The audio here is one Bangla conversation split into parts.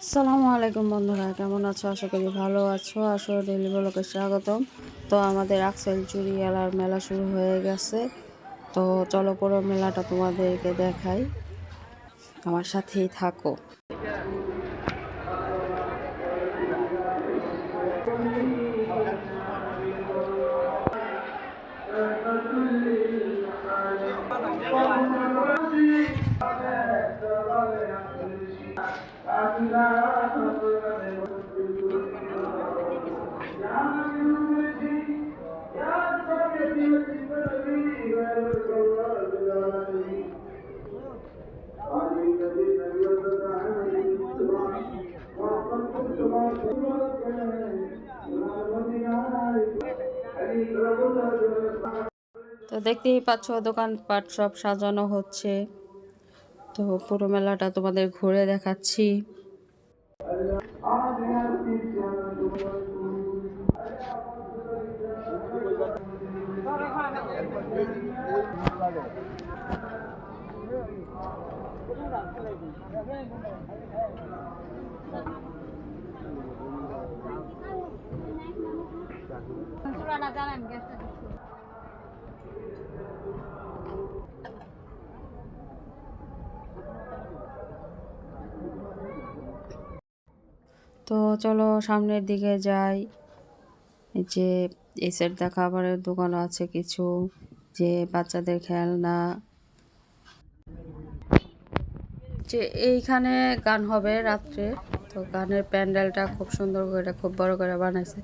আসসালামু আলাইকুম বন্ধুরা, কেমন আছো? আশা করি ভালো আছো। আসলে ডেইলি ব্লগে স্বাগতম। তো আমাদের আকসাইল চুরি এলার মেলা শুরু হয়ে গেছে। তো চলো পুরো মেলাটা তোমাদেরকে দেখাই, আমার সাথেই থাকো। তো দেখতেই পাচ্ছ দোকানপাট সব সাজানো হচ্ছে। তো পুরো মেলাটা তোমাদের ঘুরে দেখাচ্ছি। তো চলো সামনের দিকে যাই। এই যে এই সাইড দা খাবারের দোকানও আছে কিছু, যে বাচ্চাদের খেলনা। যে এইখানে গান হবে রাত্রে। তো গানের প্যান্ডেলটা খুব সুন্দর করে, খুব বড় করে বানাইছে।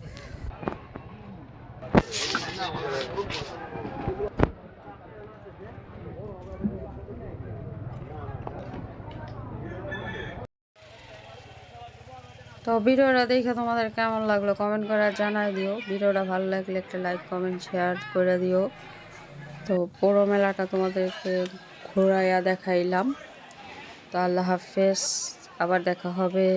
তো ভিডিওটা দেখে তোমাদের কেমন লাগলো কমেন্ট করে জানাই দিও। ভিডিওটা ভালো লাগলে একটা লাইক কমেন্ট শেয়ার করে দিও। তো পুরো মেলাটা তোমাদেরকে ঘোরাইয়া দেখাইলাম। তো আল্লাহ হাফেজ, আবার দেখা হবে।